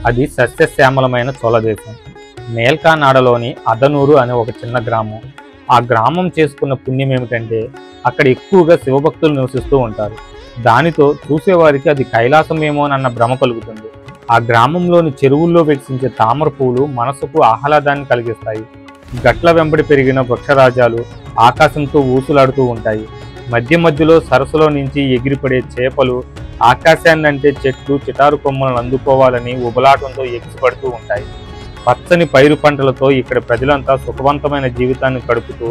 అది సస్యశ్యామలమైన చోళదేశం. మేల్కానాడలోని అదనూరు అనే ఒక చిన్న గ్రామం. ఆ గ్రామం చేసుకున్న పుణ్యం ఏమిటంటే అక్కడ ఎక్కువగా శివభక్తులు నివసిస్తూ ఉంటారు. దానితో చూసేవారికి అది కైలాసమేమోనన్న భ్రమ కలుగుతుంది. ఆ గ్రామంలోని చెరువుల్లో వికసించే తామర పువ్వులు మనసుకు ఆహ్లాదాన్ని కలిగిస్తాయి. గట్ల వెంబడి పెరిగిన వృక్షరాజాలు ఆకాశంతో ఊసులాడుతూ ఉంటాయి. మధ్య మధ్యలో సరస్సులో నుంచి ఎగిరిపడే చేపలు ఆకాశాన్నంటే చెట్లు చిటారు కొమ్మలను అందుకోవాలని ఉబలాటంతో ఎగిసిపడుతూ ఉంటాయి. పచ్చని పైరు పంటలతో ఇక్కడ ప్రజలంతా సుఖవంతమైన జీవితాన్ని గడుపుతూ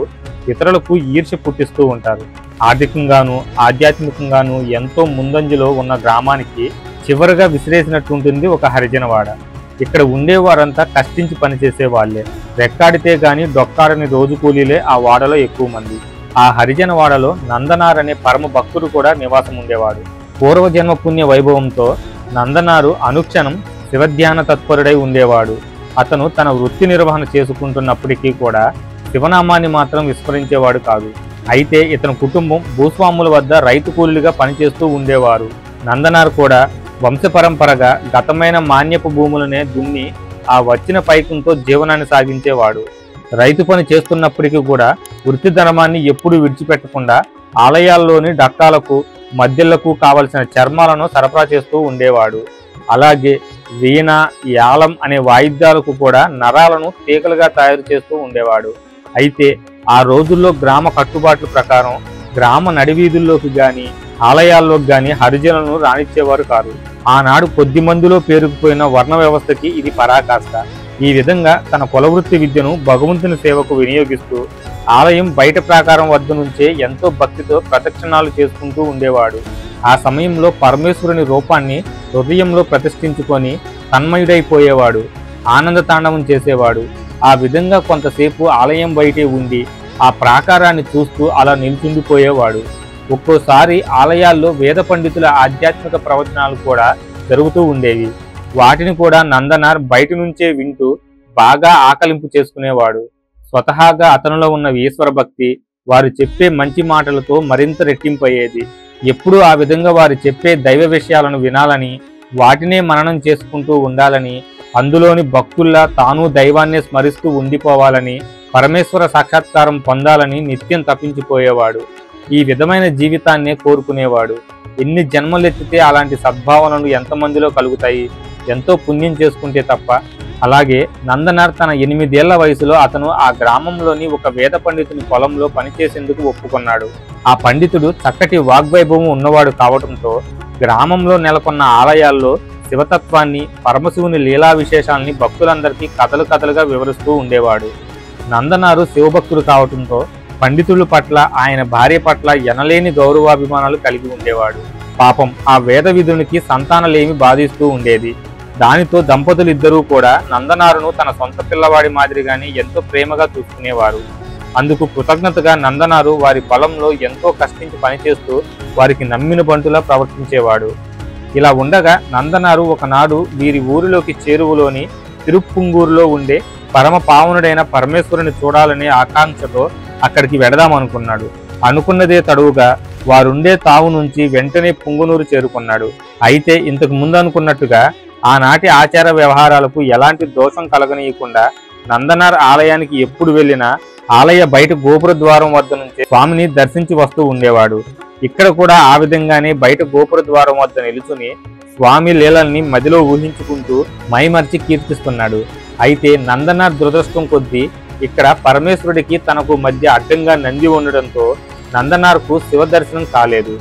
ఇతరులకు ఈర్ష్య పుట్టిస్తూ ఉంటారు. ఆర్థికంగాను ఆధ్యాత్మికంగాను ఎంతో ముందంజలో ఉన్న గ్రామానికి చివరగా విసిరేసినట్టుంటుంది ఒక హరిజనవాడ. ఇక్కడ ఉండేవారంతా కష్టించి పనిచేసే వాళ్లే. రెక్కాడితే గాని డొక్కాడని రోజు కూలీలే ఆ వాడలో ఎక్కువ మంది. ఆ హరిజనవాడలో నందనార్ అనే పరమ భక్తుడు కూడా నివాసం ఉండేవాడు. పూర్వజన్మ పుణ్య వైభవంతో నందనారు అనుక్షణం శివధ్యాన తత్పరుడై ఉండేవాడు. అతను తన వృత్తి నిర్వహణ చేసుకుంటున్నప్పటికీ కూడా శివనామాన్ని మాత్రం విస్మరించేవాడు కాదు. అయితే ఇతని కుటుంబం భూస్వాముల వద్ద రైతు కూలీలుగా పనిచేస్తూ ఉండేవారు. నందనార్ కూడా వంశపరంపరగా గతమైన మాన్యపు భూములనే దున్ని ఆ వచ్చిన పైకంతో జీవనాన్ని సాగించేవాడు. రైతు పని చేస్తున్నప్పటికీ కూడా వృత్తి ధర్మాన్ని ఎప్పుడూ విడిచిపెట్టకుండా ఆలయాల్లోని డక్కాలకు మద్దెళ్లకు కావలసిన చర్మాలను సరఫరా చేస్తూ ఉండేవాడు. అలాగే వీణ యాలం అనే వాయిద్యాలకు కూడా నరాలను తీగలుగా తయారు చేస్తూ ఉండేవాడు. అయితే ఆ రోజుల్లో గ్రామ కట్టుబాట్ల ప్రకారం గ్రామ నడివీధుల్లోకి గాని ఆలయాల్లోకి గాని హరిజనులను రానిచ్చేవారు కాదు. ఆనాడు కొద్ది మందిలో పేరుకుపోయిన వర్ణ వ్యవస్థకి ఇది పరాకాష్ట. ఈ విధంగా తన కులవృత్తి విద్యను భగవంతుని సేవకు వినియోగిస్తూ ఆలయం బయట ప్రాకారం వద్ద నుంచే ఎంతో భక్తితో ప్రదక్షిణాలు చేసుకుంటూ ఉండేవాడు. ఆ సమయంలో పరమేశ్వరుని రూపాన్ని హృదయంలో ప్రతిష్ఠించుకొని తన్మయుడైపోయేవాడు. ఆనంద తాండవం చేసేవాడు. ఆ విధంగా కొంతసేపు ఆలయం బయటే ఉండి ఆ ప్రాకారాన్ని చూస్తూ అలా నిల్చుండిపోయేవాడు. ఒక్కోసారి ఆలయాల్లో వేద పండితుల ఆధ్యాత్మిక ప్రవచనాలు కూడా జరుగుతూ ఉండేవి. వాటిని కూడా నందనార్ బయట నుంచే వింటూ బాగా ఆకలింపు చేసుకునేవాడు. స్వతహాగా అతనిలో ఉన్న ఈశ్వర భక్తి వారు చెప్పే మంచి మాటలతో మరింత రెట్టింపయ్యేది. ఎప్పుడూ ఆ విధంగా వారు చెప్పే దైవ విషయాలను వినాలని, వాటినే మననం చేసుకుంటూ ఉండాలని, అందులోని భక్తుల్లా తాను దైవాన్నే స్మరిస్తూ ఉండిపోవాలని, పరమేశ్వర సాక్షాత్కారం పొందాలని నిత్యం తప్పించిపోయేవాడు. ఈ విధమైన జీవితాన్నే కోరుకునేవాడు. ఎన్ని జన్మలెత్తితే అలాంటి సద్భావనలు ఎంతమందిలో కలుగుతాయి, ఎంతో పుణ్యం చేసుకుంటే తప్ప. అలాగే నందనార్ తన 8 ఏళ్ల వయసులో అతను ఆ గ్రామంలోని ఒక వేద పండితుని పొలంలో పనిచేసేందుకు ఒప్పుకున్నాడు. ఆ పండితుడు చక్కటి వాగ్వైభవం ఉన్నవాడు కావడంతో గ్రామంలో నెలకొన్న ఆలయాల్లో శివతత్వాన్ని, పరమశివుని లీలా విశేషాలని భక్తులందరికీ కథలుగా వివరిస్తూ ఉండేవాడు. నందనారు శివభక్తుడు కావడంతో పండితుల పట్ల, ఆయన భార్య పట్ల ఎనలేని గౌరవాభిమానాలు కలిగి ఉండేవాడు. పాపం ఆ వేద విధునికి సంతానలేమి బాధిస్తూ ఉండేది. దానితో దంపతులిద్దరూ కూడా నందనారును తన సొంత పిల్లవాడి మాదిరిగానే ఎంతో ప్రేమగా చూసుకునేవారు. అందుకు కృతజ్ఞతగా నందనారు వారి పొలంలో ఎంతో కష్టించి పనిచేస్తూ వారికి నమ్మిన బంటులా ప్రవర్తించేవాడు. ఇలా ఉండగా నందనారు ఒకనాడు వీరి ఊరిలోకి చేరువలోని తిరుప్పుంగూరులో ఉండే పరమ పావనుడైన పరమేశ్వరుని చూడాలనే ఆకాంక్షతో అక్కడికి వెడదామనుకున్నాడు. అనుకున్నదే తడువుగా వారుండే తావు నుంచి వెంటనే పుంగునూరు చేరుకున్నాడు. అయితే ఇంతకు ముందు అనుకున్నట్టుగా ఆనాటి ఆచార వ్యవహారాలకు ఎలాంటి దోషం కలగనీయకుండా నందనార్ ఆలయానికి ఎప్పుడు వెళ్ళినా ఆలయ బయట గోపుర ద్వారం వద్ద నుంచే స్వామిని దర్శించి వస్తూ ఉండేవాడు. ఇక్కడ కూడా ఆ విధంగానే బయట గోపుర ద్వారం వద్ద నిలుచుని స్వామి లీలల్ని మదిలో ఊహించుకుంటూ మైమర్చి కీర్తిస్తున్నాడు. అయితే నందనార్ దురదృష్టం కొద్దీ ఇక్కడ పరమేశ్వరుడికి తనకు మధ్య అడ్డంగా నంది ఉండడంతో నందనార్కు శివ దర్శనం కాలేదు.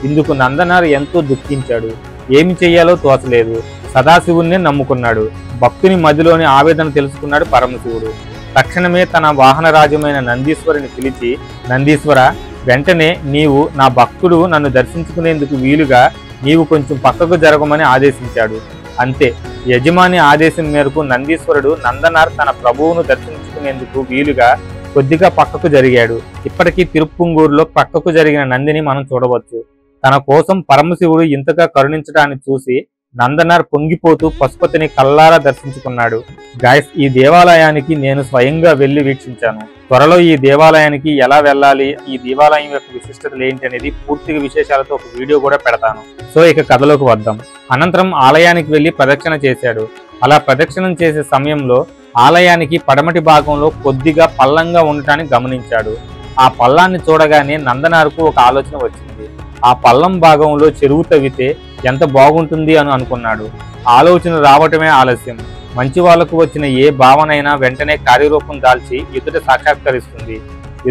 ఇందుకు నందనార్ ఎంతో దుఃఖించాడు. ఏమి చెయ్యాలో తోచలేదు. సదాశివుణ్ణి నమ్ముకున్నాడు. భక్తుని మదిలోని ఆవేదన తెలుసుకున్నాడు పరమశివుడు. తక్షణమే తన వాహనరాజమైన నందీశ్వరుని పిలిచి, నందీశ్వర, వెంటనే నీవు నా భక్తుడు నన్ను దర్శించుకునేందుకు వీలుగా నీవు కొంచెం పక్కకు జరగమని ఆదేశించాడు. అంతే, యజమాని ఆదేశం మేరకు నందీశ్వరుడు నందనార్ తన ప్రభువును దర్శించుకునేందుకు వీలుగా కొద్దిగా పక్కకు జరిగాడు. ఇప్పటికీ తిరుప్పుంగూరులో పక్కకు జరిగిన నందిని మనం చూడవచ్చు. తన కోసం పరమశివుడు ఇంతగా కరుణించడాన్ని చూసి నందనార్ పొంగిపోతూ పశుపతిని కల్లారా దర్శించుకున్నాడు. గాయస్, ఈ దేవాలయానికి నేను స్వయంగా వెళ్లి వీక్షించాను. త్వరలో ఈ దేవాలయానికి ఎలా వెళ్ళాలి, ఈ దేవాలయం యొక్క విశిష్టతలు ఏంటి అనేది పూర్తిగా విశేషాలతో ఒక వీడియో కూడా పెడతాను. సో ఇక కథలోకి వద్దాం. అనంతరం ఆలయానికి వెళ్లి ప్రదక్షిణ చేశాడు. అలా ప్రదక్షిణం చేసే సమయంలో ఆలయానికి పడమటి భాగంలో కొద్దిగా పల్లంగా ఉండటాన్ని గమనించాడు. ఆ పల్లాన్ని చూడగానే నందనార్కు ఒక ఆలోచన వచ్చింది. ఆ పల్లం భాగంలో చెరువు తవ్వితే ఎంత బాగుంటుంది అని అనుకున్నాడు. ఆలోచన రావటమే ఆలస్యం. మంచి వాళ్లకు వచ్చిన ఏ భావనైనా వెంటనే కార్యరూపం దాల్చి ఎదుట సాక్షాత్కరిస్తుంది.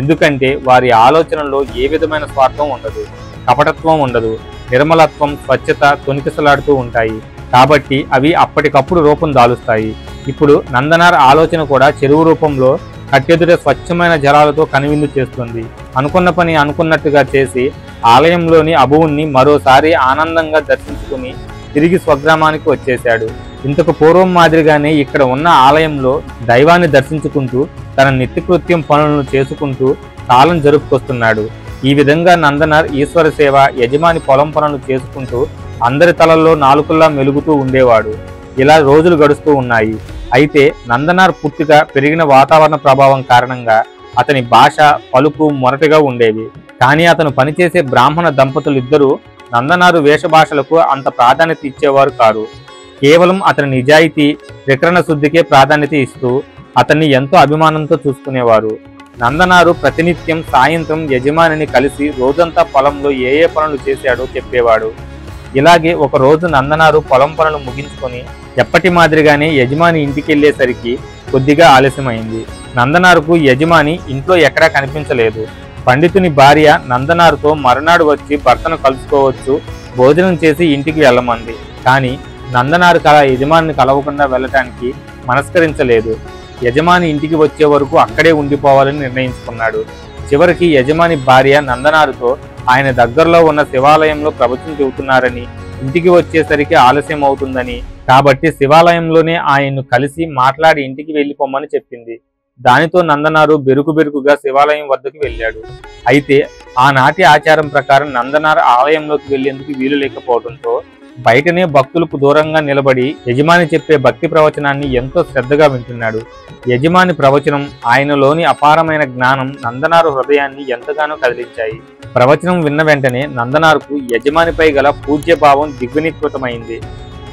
ఎందుకంటే వారి ఆలోచనలో ఏ విధమైన స్వార్థం ఉండదు, కపటత్వం ఉండదు, నిర్మలత్వం, స్వచ్ఛత తొణికిసలాడుతూ ఉంటాయి. కాబట్టి అవి అప్పటికప్పుడు రూపం దాలుస్తాయి. ఇప్పుడు నందనార్ ఆలోచన కూడా చెరువు రూపంలో కట్టెదుట స్వచ్ఛమైన జలాలతో కనువిందు చేస్తుంది. అనుకున్న పని అనుకున్నట్టుగా చేసి ఆలయంలోని అబువుని మరోసారి ఆనందంగా దర్శించుకుని తిరిగి స్వగ్రామానికి వచ్చేశాడు. ఇంతకు పూర్వం మాదిరిగానే ఇక్కడ ఉన్న ఆలయంలో దైవాన్ని దర్శించుకుంటూ తన నిత్యకృత్యం పనులను చేసుకుంటూ కాలం జరుపుకొస్తున్నాడు. ఈ విధంగా నందనార్ ఈశ్వర సేవ, యజమాని పొలం పనులు చేసుకుంటూ అందరి తలల్లో నాలుకల్లా మెలుగుతూ ఉండేవాడు. ఇలా రోజులు గడుస్తూ ఉన్నాయి. అయితే నందనార్ పుట్టుక, పెరిగిన వాతావరణ ప్రభావం కారణంగా అతని భాష, పలుకు మొరటిగా ఉండేవి. కానీ అతను పనిచేసే బ్రాహ్మణ దంపతులిద్దరూ నందనారు వేషభాషలకు అంత ప్రాధాన్యత ఇచ్చేవారు కారు. కేవలం అతని నిజాయితీ, త్రికరణ శుద్ధికే ప్రాధాన్యత ఇస్తూ అతన్ని ఎంతో అభిమానంతో చూసుకునేవారు. నందనారు ప్రతినిత్యం సాయంత్రం యజమానిని కలిసి రోజంతా పొలంలో ఏ పనులు చేశాడో చెప్పేవాడు. ఇలాగే ఒక రోజు నందనారు పొలం పనులు ముగించుకొని ఎప్పటి మాదిరిగానే యజమాని ఇంటికి వెళ్లేసరికి కొద్దిగా ఆలస్యమైంది. నందనారుకు యజమాని ఇంట్లో ఎక్కడా కనిపించలేదు. పండితుని భార్య నందనారుతో మరునాడు వచ్చి భర్తను కలుసుకోవచ్చు, భోజనం చేసి ఇంటికి వెళ్ళమంది. కానీ నందనారు యజమానిని కలవకుండా వెళ్ళటానికి మనస్కరించలేదు. యజమాని ఇంటికి వచ్చే వరకు అక్కడే ఉండిపోవాలని నిర్ణయించుకున్నాడు. చివరికి యజమాని భార్య నందనారుతో ఆయన దగ్గరలో ఉన్న శివాలయంలో ప్రవచనం చెబుతున్నారని, ఇంటికి వచ్చేసరికి ఆలస్యం అవుతుందని, కాబట్టి శివాలయంలోనే ఆయన్ను కలిసి మాట్లాడి ఇంటికి వెళ్ళిపోమని చెప్పింది. దానితో నందనారు బెరుకుగా శివాలయం వద్దకు వెళ్ళాడు. అయితే ఆనాటి ఆచారం ప్రకారం నందనారు ఆలయంలోకి వెళ్లేందుకు వీలు లేకపోవడంతో బయటనే భక్తులకు దూరంగా నిలబడి యజమాని చెప్పే భక్తి ప్రవచనాన్ని ఎంతో శ్రద్ధగా వింటున్నాడు. యజమాని ప్రవచనం, ఆయనలోని అపారమైన జ్ఞానం నందనారు హృదయాన్ని ఎంతగానో కదిలించాయి. ప్రవచనం విన్న వెంటనే నందనారుకు యజమానిపై గల పూజ్యభావం దిగ్వినీకృతమైంది.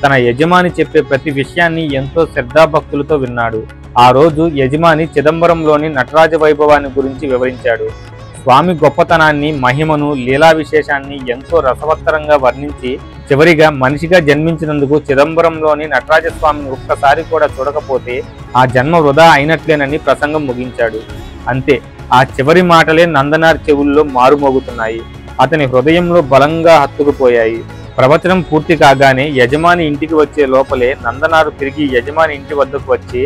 తన యజమాని చెప్పే ప్రతి విషయాన్ని ఎంతో శ్రద్ధాభక్తులతో విన్నాడు. ఆ రోజు యజమాని చిదంబరంలోని నటరాజ వైభవాన్ని గురించి వివరించాడు. స్వామి గొప్పతనాన్ని, మహిమను, లీలా విశేషాన్ని ఎంతో రసవత్తరంగా వర్ణించి చివరిగా మనిషిగా జన్మించినందుకు చిదంబరంలోని నటరాజస్వామిని ఒక్కసారి కూడా చూడకపోతే ఆ జన్మ వృధా అయినట్లేనని ప్రసంగం ముగించాడు. అంతే, ఆ చివరి మాటలే నందనార్ చెవుల్లో మారుమోగుతున్నాయి. అతని హృదయంలో బలంగా హత్తుకుపోయాయి. ప్రవచనం పూర్తి కాగానే యజమాని ఇంటికి వచ్చే లోపలే నందనారు తిరిగి యజమాని ఇంటి వద్దకు వచ్చి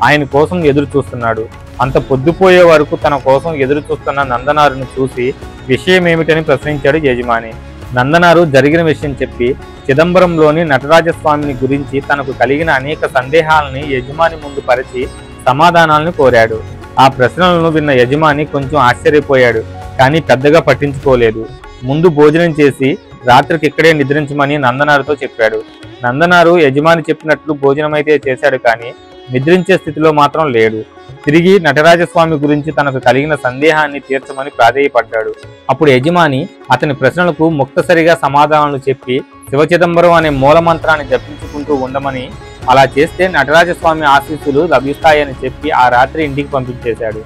ఆయన కోసం ఎదురు చూస్తున్నాడు. అంత పొద్దుపోయే వరకు తన కోసం ఎదురు చూస్తున్న నందనారును చూసి విషయమేమిటని ప్రశ్నించాడు యజమాని. నందనారు జరిగిన విషయం చెప్పి చిదంబరంలోని నటరాజస్వామిని గురించి తనకు కలిగిన అనేక సందేహాలని యజమాని ముందు పరిచి సమాధానాలను కోరాడు. ఆ ప్రశ్నలను విన్న యజమాని కొంచెం ఆశ్చర్యపోయాడు, కానీ పెద్దగా పట్టించుకోలేదు. ముందు భోజనం చేసి రాత్రికి ఇక్కడే నిద్రించమని నందనారుతో చెప్పాడు. నందనారు యజమాని చెప్పినట్లు భోజనమైతే చేశాడు, కానీ నిద్రించే స్థితిలో మాత్రం లేడు. తిరిగి నటరాజస్వామి గురించి తనకు కలిగిన సందేహాన్ని తీర్చమని ప్రాధేయపడ్డాడు. అప్పుడు యజమాని అతని ప్రశ్నలకు ముక్తసరిగా సమాధానాలు చెప్పి శివచిదంబరం అనే మూలమంత్రాన్ని జపించుకుంటూ ఉండమని, అలా చేస్తే నటరాజస్వామి ఆశీస్సులు లభిస్తాయని చెప్పి ఆ రాత్రి ఇంటికి పంపించేశాడు.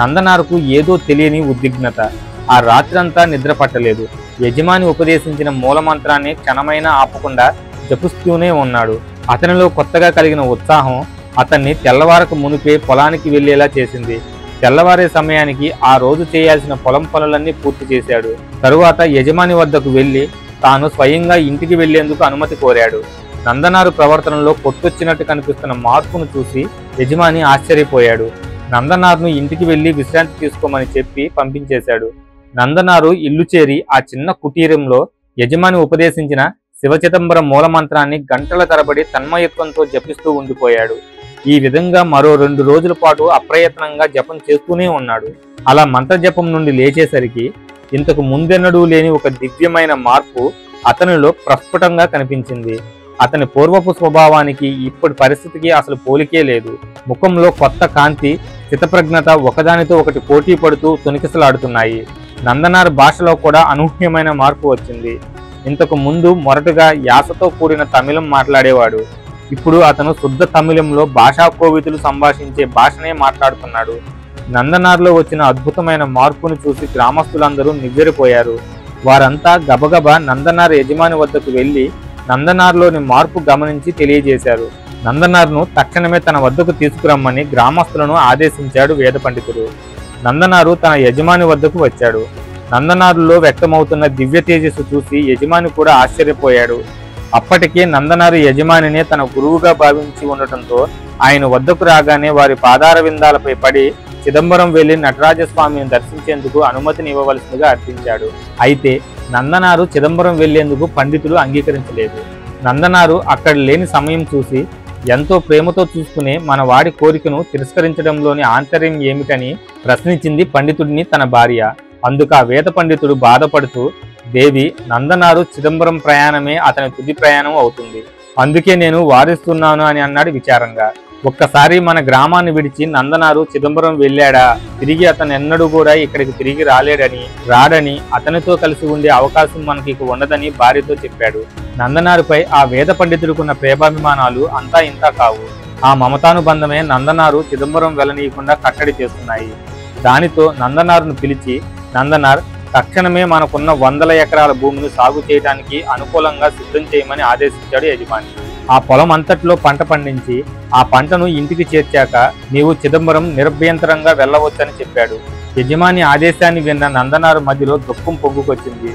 నందనారుకు ఏదో తెలియని ఉద్విగ్నత. ఆ రాత్రంతా నిద్ర పట్టలేదు. యజమాని ఉపదేశించిన మూలమంత్రాన్ని క్షణమైనా ఆపకుండా జపిస్తూనే ఉన్నాడు. అతనిలో కొత్తగా కలిగిన ఉత్సాహం అతన్ని తెల్లవారకు మునిపే పొలానికి వెళ్లేలా చేసింది. తెల్లవారే సమయానికి ఆ రోజు చేయాల్సిన పొలం పనులన్నీ పూర్తి చేశాడు. తరువాత యజమాని వద్దకు వెళ్లి తాను స్వయంగా ఇంటికి వెళ్లేందుకు అనుమతి కోరాడు. నందనారు ప్రవర్తనలో కొట్టొచ్చినట్టు కనిపిస్తున్న మార్పును చూసి యజమాని ఆశ్చర్యపోయాడు. నందనారును ఇంటికి వెళ్లి విశ్రాంతి తీసుకోమని చెప్పి పంపించేశాడు. నందనారు ఇల్లు చేరి ఆ చిన్న కుటీరంలో యజమాని ఉపదేశించిన శివచిదంబరం మూలమంత్రాన్ని గంటల తరబడి తన్మయత్వంతో జపిస్తూ ఉండిపోయాడు. ఈ విధంగా మరో 2 రోజుల పాటు అప్రయత్నంగా జపం చేస్తూనే ఉన్నాడు. అలా మంత్రజపం నుండి లేచేసరికి ఇంతకు ముందెన్నడూ లేని ఒక దివ్యమైన మార్పు అతనిలో ప్రస్ఫుటంగా కనిపించింది. అతని పూర్వపు స్వభావానికి ఇప్పటి పరిస్థితికి అసలు పోలికే లేదు. ముఖంలో కొత్త కాంతి, స్థితప్రజ్ఞత ఒకదానితో ఒకటి పోటీ పడుతూ తొణికిసలాడుతున్నాయి. నందనార్ భాషలో కూడా అనూహ్యమైన మార్పు వచ్చింది. ఇంతకు ముందు మొరటుగా యాసతో కూడిన తమిళం మాట్లాడేవాడు. ఇప్పుడు అతను శుద్ధ తమిళంలో భాషా కోవితులు సంభాషించే భాషనే మాట్లాడుతున్నాడు. నందనార్లో వచ్చిన అద్భుతమైన మార్పును చూసి గ్రామస్తులందరూ నివ్వెరపోయారు. వారంతా గబగబా నందనార్ యజమాని వద్దకు వెళ్లి నందనార్లోని మార్పు గమనించి తెలియజేశారు. నందనార్ను తక్షణమే తన వద్దకు తీసుకురమ్మని గ్రామస్తులను ఆదేశించాడు వేద పండితుడు. నందనారు తన యజమాని వద్దకు వచ్చాడు. నందనారులో వ్యక్తమవుతున్న దివ్య తేజస్సు చూసి యజమాని కూడా ఆశ్చర్యపోయాడు. అప్పటికే నందనారు యజమానినే తన గురువుగా భావించి ఉండటంతో ఆయన వద్దకు రాగానే వారి పాదార విందాలపై పడి చిదంబరం వెళ్లి నటరాజస్వామిని దర్శించేందుకు అనుమతిని ఇవ్వవలసిందిగా అర్థించాడు. అయితే నందనారు చిదంబరం వెళ్లేందుకు పండితులు అంగీకరించలేదు. నందనారు అక్కడ లేని సమయం చూసి ఎంతో ప్రేమతో చూసుకునే మన వాడి కోరికను తిరస్కరించడంలోని ఆంతర్యం ఏమిటని ప్రశ్నించింది పండితుడిని తన భార్య. అందుకు ఆ వేద పండితుడు బాధపడుతూ, దేవి, నందనారు చిదంబరం ప్రయాణమే అతని తుది ప్రయాణం అవుతుంది, అందుకే నేను వారిస్తున్నాను అని అన్నాడు విచారంగా. ఒక్కసారి మన గ్రామాన్ని విడిచి నందనారు చిదంబరం వెళ్ళాడా, తిరిగి అతను ఎన్నడూ కూడా ఇక్కడికి తిరిగి రాడని, అతనితో కలిసి ఉండే అవకాశం మనకి ఇక ఉండదని భార్యతో చెప్పాడు. నందనారుపై ఆ వేద పండితుడికున్న ప్రేమాభిమానాలు అంతా ఇంతా కావు. ఆ మమతానుబంధమే నందనారు చిదంబరం వెళ్ళనీయకుండా కట్టడి చేస్తున్నాయి. దానితో నందనారును పిలిచి, నందనార్, తక్షణమే మనకున్న 100 ఎకరాల భూమిని సాగు చేయడానికి అనుకూలంగా సిద్ధం చేయమని ఆదేశించాడు యజమాని. ఆ పొలం అంతట్లో పంట పండించి ఆ పంటను ఇంటికి చేర్చాక నీవు చిదంబరం నిరభ్యంతరంగా వెళ్ళవచ్చని చెప్పాడు. యజమాని ఆదేశాన్ని విన్న నందనారు మధ్యలో దుఃఖం పొంగుకొచ్చింది.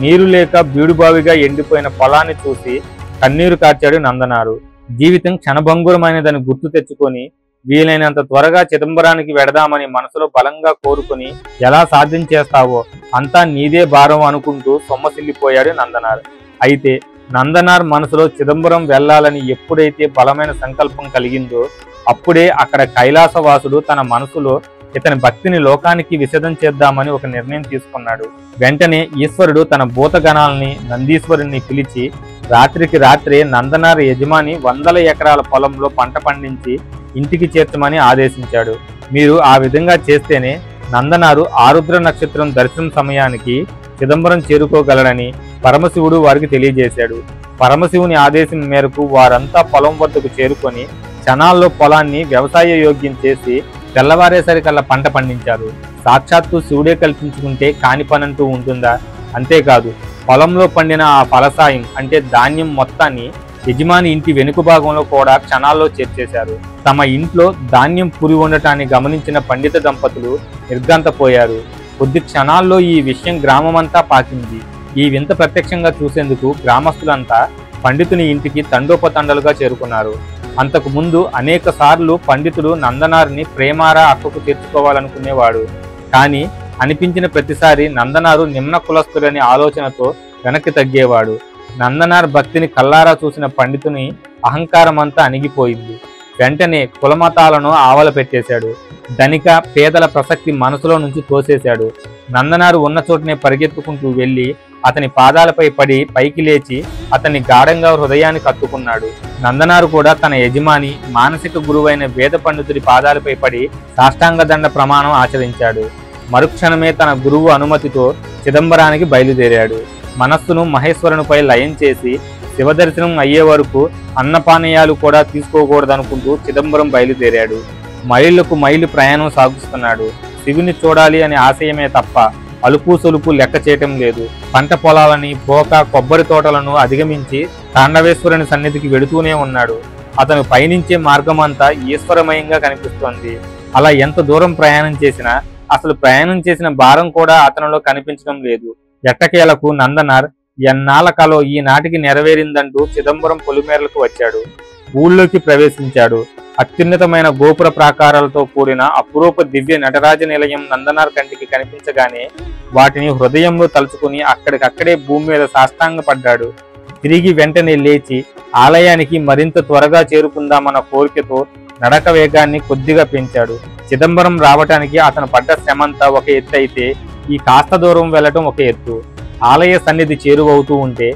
నీరు లేక బీడుబావిగా ఎండిపోయిన పొలాన్ని చూసి కన్నీరు కార్చాడు నందనారు. జీవితం క్షణభంగురమైనదని గుర్తు తెచ్చుకొని వీలైనంత త్వరగా చిదంబరానికి వెడదామని మనసులో బలంగా కోరుకుని ఎలా సాధ్యం చేస్తావో అంతా నీదే భారం అనుకుంటూ సొమ్మసిల్లిపోయాడు నందనార్. అయితే నందనార్ మనసులో చిదంబరం వెళ్లాలని ఎప్పుడైతే బలమైన సంకల్పం కలిగిందో అప్పుడే అక్కడ కైలాసవాసుడు తన మనసులో ఇతని భక్తిని లోకానికి విశదం చేద్దామని ఒక నిర్ణయం తీసుకున్నాడు. వెంటనే ఈశ్వరుడు తన భూతగణాలని నందీశ్వరుణ్ణి పిలిచి రాత్రికి రాత్రే నందనార్ యజమాని 100 ఎకరాల పొలంలో పంట పండించి ఇంటికి చేర్చమని ఆదేశించాడు. మీరు ఆ విధంగా చేస్తేనే నందనారు ఆరుద్ర నక్షత్రం దర్శనం సమయానికి చిదంబరం చేరుకోగలడని పరమశివుడు వారికి తెలియజేశాడు. పరమశివుని ఆదేశం మేరకు వారంతా పొలం వద్దకు చేరుకొని క్షణాల్లో పొలాన్ని వ్యవసాయ యోగ్యం చేసి తెల్లవారేసరికల్లా పంట పండించారు. సాక్షాత్తు శివుడే కల్పించుకుంటే కాని పనంటూ ఉంటుందా? అంతేకాదు, పొలంలో పండిన ఆ ఫలసాయం అంటే ధాన్యం మొత్తాన్ని యజమాని ఇంటి వెనుక భాగంలో కూడా క్షణాల్లో చేర్చేశారు. తమ ఇంట్లో ధాన్యం పురి ఉండటాన్ని గమనించిన పండిత దంపతులు నిర్ఘాంతపోయారు. కొద్ది క్షణాల్లో ఈ విషయం గ్రామమంతా పాకింది. ఈ వింత ప్రత్యక్షంగా చూసేందుకు గ్రామస్తులంతా పండితుని ఇంటికి తండోపతండలుగా చేరుకున్నారు. అంతకు ముందు అనేక సార్లు పండితుడు నందనార్ని ప్రేమారా అక్కకు చేర్చుకోవాలనుకునేవాడు. కానీ అనిపించిన ప్రతిసారి నందనారు నిమ్న కులస్తుడనే ఆలోచనతో వెనక్కి తగ్గేవాడు. నందనార్ భక్తిని కల్లారా చూసిన పండితుని అహంకారమంతా అణిగిపోయింది. వెంటనే కులమతాలను ఆవల పెట్టేశాడు. ధనిక పేదల ప్రసక్తి మనసులో నుంచి తోసేశాడు. నందనారు ఉన్న చోటనే పరిగెత్తుకుంటూ వెళ్లి అతని పాదాలపై పడి పైకి లేచి అతన్ని గాఢంగా హృదయానికి హత్తుకున్నాడు. నందనారు కూడా తన యజమాని మానసిక గురువైన వేద పండితుడి పాదాలపై పడి సాష్టాంగ దండ ప్రమాణం ఆచరించాడు. మరుక్షణమే తన గురువు అనుమతితో చిదంబరానికి బయలుదేరాడు. మనస్సును మహేశ్వరునిపై లయం చేసి శివదర్శనం అయ్యే వరకు అన్నపానీయాలు కూడా తీసుకోకూడదనుకుంటూ చిదంబరం బయలుదేరాడు. మైళ్ళకు మైలు ప్రయాణం సాగిస్తున్నాడు. శివుని చూడాలి అనే ఆశయమే తప్ప అలుపు సొలుపు లెక్క చేయటం లేదు. పంట పొలాలని, పోక, కొబ్బరి తోటలను అధిగమించి తాండవేశ్వరుని సన్నిధికి వెడుతూనే ఉన్నాడు. అతను పయనించే మార్గమంతా ఈశ్వరమయంగా కనిపిస్తోంది. అలా ఎంత దూరం ప్రయాణం చేసినా అసలు ప్రయాణం చేసిన భారం కూడా అతనిలో కనిపించడం లేదు. ఎట్టకేలకు నందనార్ ఎన్నాళ్ళ కలో ఈనాటికి నెరవేరిందంటూ చిదంబరం పొలిమేరలకు వచ్చాడు. ఊళ్ళోకి ప్రవేశించాడు. అత్యున్నతమైన గోపుర ప్రాకారాలతో కూడిన అపురూప దివ్య నటరాజ నిలయం నందనార్ కంటికి కనిపించగానే వాటిని హృదయంలో తలుచుకుని అక్కడికక్కడే భూమి మీద సాష్టాంగపడ్డాడు. తిరిగి వెంటనే లేచి ఆలయానికి మరింత త్వరగా చేరుకుందామన్న కోరికతో నడక వేగాన్ని కొద్దిగా పెంచాడు. చిదంబరం రావటానికి అతను పడ్డ శ్రమంతా ఒక ఎత్తు అయితే ఈ కాస్త దూరం వెళ్లటం ఒక ఎత్తు. ఆలయ సన్నిధి చేరువవుతూ ఉంటే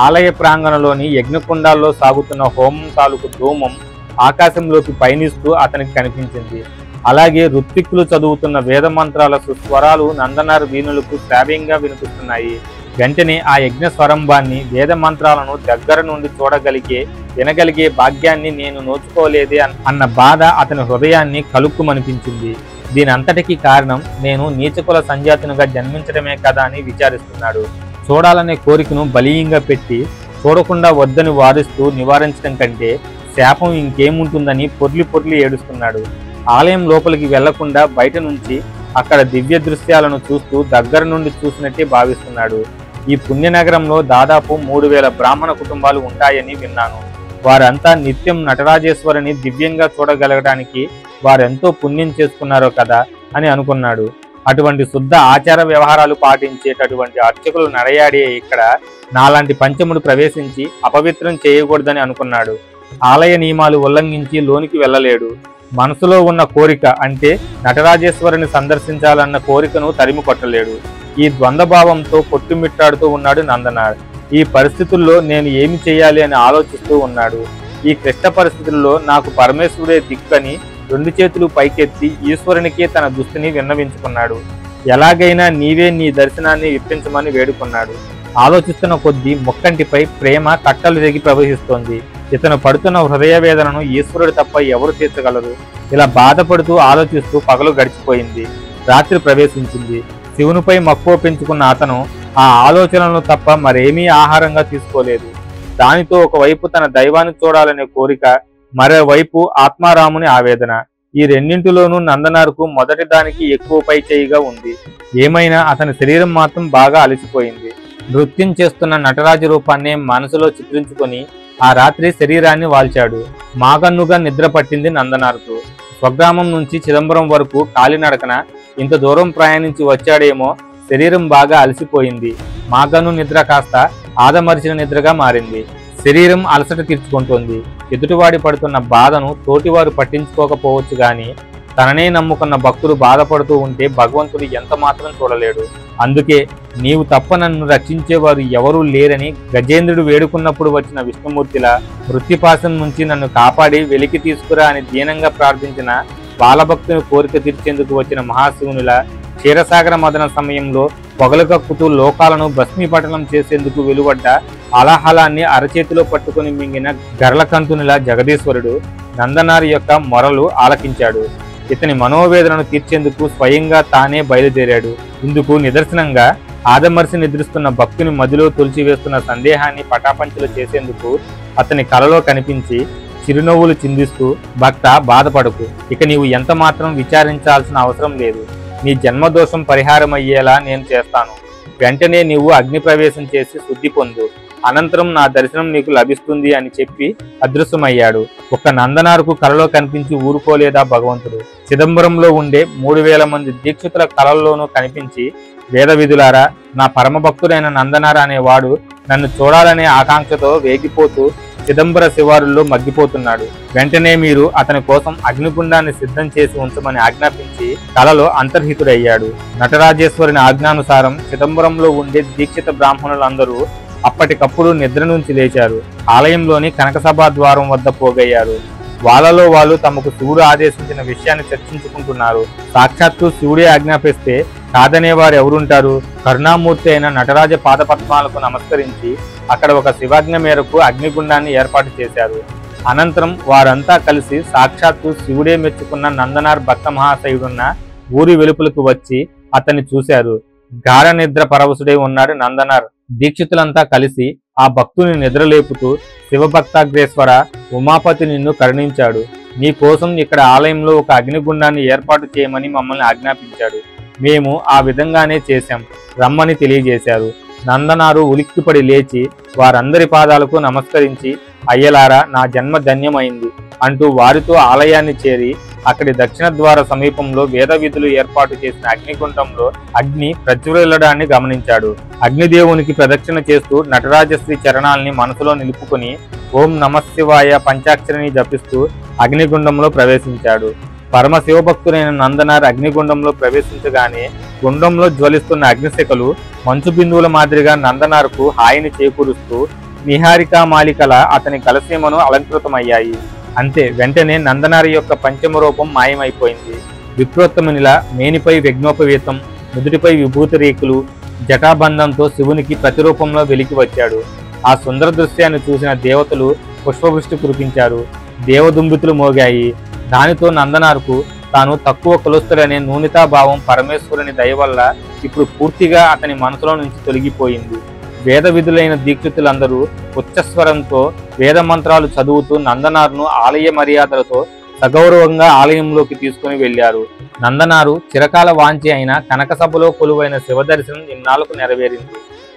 ఆలయ ప్రాంగణంలోని యజ్ఞకుండాల్లో సాగుతున్న హోమం తాలూకు ధూమం ఆకాశంలోకి పయనిస్తూ అతనికి కనిపించింది. అలాగే ఋత్విక్కులు చదువుతున్న వేద మంత్రాల సుస్వరాలు నందనార్ వీణులకు శ్రావ్యంగా వినిపిస్తున్నాయి. వెంటనే ఆ యజ్ఞ స్వరంభాన్ని, వేద మంత్రాలను దగ్గర నుండి వినగలిగే భాగ్యాన్ని నేను నోచుకోలేదే అన్న బాధ అతని హృదయాన్ని కలుక్కుమనిపించింది. దీనంతటికీ కారణం నేను నీచకుల సంజాతునిగా జన్మించడమే కదా అని విచారిస్తున్నాడు. చూడాలనే కోరికను బలీయంగా పెట్టి చూడకుండా వద్దని వారిస్తూ నివారించడం కంటే శాపం ఇంకేముంటుందని పొర్లి ఏడుస్తున్నాడు. ఆలయం లోపలికి వెళ్లకుండా బయట నుంచి అక్కడ దివ్య దృశ్యాలను చూస్తూ దగ్గర నుండి చూసినట్టే భావిస్తున్నాడు. ఈ పుణ్యనగరంలో దాదాపు 3000 బ్రాహ్మణ కుటుంబాలు ఉంటాయని విన్నాను. వారంతా నిత్యం నటరాజేశ్వరిని దివ్యంగా చూడగలగడానికి వారెంతో పుణ్యం చేసుకున్నారో కదా అని అనుకున్నాడు. అటువంటి శుద్ధ ఆచార వ్యవహారాలు పాటించేటటువంటి అర్చకులు నడయాడే ఇక్కడ నాలాంటి పంచముడు ప్రవేశించి అపవిత్రం చేయకూడదని అనుకున్నాడు. ఆలయ నియమాలు ఉల్లంఘించి లోనికి వెళ్ళలేడు. మనసులో ఉన్న కోరిక అంటే నటరాజేశ్వరిని సందర్శించాలన్న కోరికను తరిమి కొట్టలేడు. ఈ ద్వంద్వభావంతో కొట్టుమిట్టాడుతూ ఉన్నాడు నందనార్. ఈ పరిస్థితుల్లో నేను ఏమి చేయాలి అని ఆలోచిస్తూ ఉన్నాడు. ఈ క్లిష్ట పరిస్థితుల్లో నాకు పరమేశ్వరుడే దిక్కని 2 చేతులు పైకెత్తి ఈశ్వరునికే తన దుస్థితిని విన్నవించుకున్నాడు. ఎలాగైనా నీవే నీ దర్శనాన్ని ఇప్పించమని వేడుకున్నాడు. ఆలోచిస్తున్న కొద్దీ ముక్కంటిపై ప్రేమ కట్టలు రేగి ప్రవహిస్తోంది. ఇతను పడుతున్న హృదయ వేదనను ఈశ్వరుడు తప్ప ఎవరు తీర్చగలరు? ఇలా బాధపడుతూ ఆలోచిస్తూ పగలు గడిచిపోయింది. రాత్రి ప్రవేశించింది. శివునిపై మక్కువ పెంచుకున్న అతను ఆ ఆలోచనలను తప్ప మరేమీ ఆహారంగా తీసుకోలేదు. దానితో ఒకవైపు తన దైవాన్ని చూడాలనే కోరిక, మరోవైపు ఆత్మారాముని ఆవేదన. ఈ రెండింటిలోనూ నందనార్కు మొదటి దానికి ఎక్కువ పై చేయిగా ఉంది. ఏమైనా అతని శరీరం మాత్రం బాగా అలసిపోయింది. నృత్యం చేస్తున్న నటరాజు రూపాన్ని మనసులో చిత్రించుకొని ఆ రాత్రి శరీరాన్ని వాల్చాడు. మాగన్నుగా నిద్ర పట్టింది నందనార్కు. స్వగ్రామం నుంచి చిదంబరం వరకు కాలినడకన ఇంత దూరం ప్రయాణించి వచ్చాడేమో. శరీరం బాగా అలసిపోయింది. మాగన్ను నిద్ర కాస్త ఆదమరిచిన నిద్రగా మారింది. శరీరం అలసట తీర్చుకుంటోంది. ఎదుటివాడి పడుతున్న బాధను తోటివారు పట్టించుకోకపోవచ్చు గాని తననే నమ్ముకున్న భక్తులు బాధపడుతూ ఉంటే భగవంతుడు ఎంత మాత్రం చూడలేడు. అందుకే నీవు తప్ప నన్ను రక్షించేవారు ఎవరూ లేరని గజేంద్రుడు వేడుకున్నప్పుడు వచ్చిన విష్ణుమూర్తిలా వృత్తిపాశం నుంచి నన్ను కాపాడి వెలికి తీసుకురా అని దీనంగా ప్రార్థించిన బాలభక్తుని కోరిక తీర్చేందుకు వచ్చిన మహాశివునిలా క్షీరసాగర మదన సమయంలో పొగలు కక్కుతూ లోకాలను భస్మీపటనం చేసేందుకు వెలువడ్డ అలాహలాన్ని అరచేతిలో పట్టుకుని మింగిన గర్లకంతునిలా జగదీశ్వరుడు నందనారి యొక్క మొరలు ఆలకించాడు. ఇతని మనోవేదనను తీర్చేందుకు స్వయంగా తానే బయలుదేరాడు. ఇందుకు నిదర్శనంగా ఆదమర్చి నిద్రిస్తున్న భక్తుని మదిలో తొలిచివేస్తున్న సందేహాన్ని పటాపంచలు చేసేందుకు అతని కలలో కనిపించి చిరునవ్వులు చిందిస్తూ, భక్త బాధపడకు, ఇక నీవు ఎంత మాత్రం విచారించాల్సిన అవసరం లేదు. నీ జన్మదోషం పరిహారమయ్యేలా నేను చేస్తాను. వెంటనే నీవు అగ్ని ప్రవేశం చేసి శుద్ధి పొందు. అనంతరం నా దర్శనం నీకు లభిస్తుంది అని చెప్పి అదృశ్యమయ్యాడు. ఒక్క నందనార్కు కలలో కనిపించి ఊరుకోలేదా భగవంతుడు? చిదంబరంలో ఉండే 3000 మంది దీక్షితుల కలల్లోనూ కనిపించి, వేద విధులారా, నా పరమభక్తుడైన నందనార అనేవాడు నన్ను చూడాలనే ఆకాంక్షతో వేగిపోతూ చిదంబర శివారుల్లో మగ్గిపోతున్నాడు. వెంటనే మీరు అతని కోసం అగ్నిగుండాన్ని సిద్ధం చేసి ఉంచమని ఆజ్ఞాపించి కలలో అంతర్హితుడయ్యాడు. నటరాజేశ్వరుని ఆజ్ఞానుసారం చిదంబరంలో ఉండే దీక్షిత బ్రాహ్మణులందరూ అప్పటికప్పుడు నిద్ర నుంచి లేచారు. ఆలయంలోని కనకసభా ద్వారం వద్ద పోగయ్యారు. వాళ్ళలో వాళ్ళు తమకు శివుడు ఆదేశించిన విషయాన్ని చర్చించుకుంటున్నారు. సాక్షాత్తు శివుడే ఆజ్ఞాపిస్తే కాదనేవారు ఎవరుంటారు? కరుణామూర్తి అయిన నటరాజ పాదపద్మాలకు నమస్కరించి అక్కడ ఒక శివాజ్ఞ మేరకు అగ్నిగుండాన్ని ఏర్పాటు చేశారు. అనంతరం వారంతా కలిసి సాక్షాత్తు శివుడే మెచ్చుకున్న నందనార్ భక్త మహాశయుడున్న ఊరి వెలుపులకు వచ్చి అతన్ని చూశారు. గాఢ నిద్ర పరవశుడై ఉన్నాడు నందనార్. దీక్షితులంతా కలిసి ఆ భక్తుని నిద్రలేపుతూ, శివభక్తాగ్రేశ్వర, ఉమాపతి నిన్ను కరుణించాడు. నీ కోసం ఇక్కడ ఆలయంలో ఒక అగ్నిగుండాన్ని ఏర్పాటు చేయమని మమ్మల్ని ఆజ్ఞాపించాడు. మేము ఆ విధంగానే చేశాం రమ్మని తెలియజేశారు. నందనారు ఉలిక్కిపడి లేచి వారందరి పాదాలకు నమస్కరించి, అయ్యలారా, నా జన్మ ధన్యమైంది అంటూ వారితో ఆలయాన్ని చేరి అక్కడి దక్షిణ ద్వార సమీపంలో వేద విధులు ఏర్పాటు చేసిన అగ్నిగుండంలో అగ్ని ప్రజ్వలిల్లడాన్ని గమనించాడు. అగ్నిదేవునికి ప్రదక్షిణ చేస్తూ నటరాజశ్రీ చరణాల్ని మనసులో నిలుపుకొని ఓం నమశివాయ పంచాక్షరిని జపిస్తూ అగ్నిగుండంలో ప్రవేశించాడు. పరమ శివభక్తులైన నందనార్ అగ్నిగుండంలో ప్రవేశించగానే గుండంలో జ్వలిస్తున్న అగ్నిశిఖలు మంచు బిందువుల మాదిరిగా నందనార్కు హాయిని చేకూరుస్తూ నిహారికామాలికల అతని కలసీమను అలంకృతమయ్యాయి. అంతే, వెంటనే నందనారి యొక్క పంచమ రూపం మాయమైపోయింది. విప్రోత్తమునిలా మేనిపై యజ్ఞోపవీతం, నుదుటిపై విభూతి రేకులు, జటాబంధంతో శివునికి ప్రతిరూపంలో వెలికి వచ్చాడు. ఆ సుందర దృశ్యాన్ని చూసిన దేవతలు పుష్పవృష్టి కురిపించారు. దేవదుంబితులు మోగాయి. దానితో నందనార్కు తాను తక్కువ కులస్తుడనే నూనితాభావం పరమేశ్వరుని దయ వల్ల ఇప్పుడు పూర్తిగా అతని మనసులో నుంచి తొలగిపోయింది. వేద విధులైన దీక్షితులందరూ ఉచ్చస్వరంతో వేద మంత్రాలు చదువుతూ నందనార్ను ఆలయ మర్యాదలతో సగౌరవంగా ఆలయంలోకి తీసుకుని వెళ్లారు. నందనారు చిరకాల వాంఛ అయిన కనక సభలో కొలువైన శివదర్శనం ఇన్నాళ్లకు నెరవేరింది.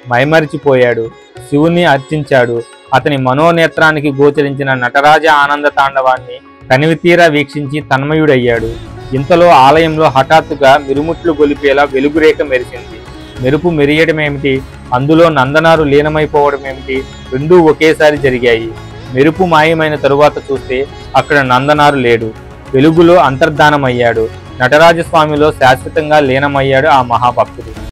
మైమరిచిపోయాడు. శివుణ్ణి అర్చించాడు. అతని మనోనేత్రానికి గోచరించిన నటరాజ ఆనంద తాండవాన్ని కనివితీరా వీక్షించి తన్మయుడయ్యాడు. ఇంతలో ఆలయంలో హఠాత్తుగా మిరుముట్లు గొలిపేలా వెలుగురేఖ మెరిసింది. మెరుపు మెరియటమేమిటి, అందులో నందనారు లీనమైపోవడమేమిటి, రెండూ ఒకేసారి జరిగాయి. మెరుపు మాయమైన తరువాత చూస్తే అక్కడ నందనారు లేడు. వెలుగులో అంతర్ధానమయ్యాడు. నటరాజస్వామిలో శాశ్వతంగా లీనమయ్యాడు ఆ మహాభక్తుడు.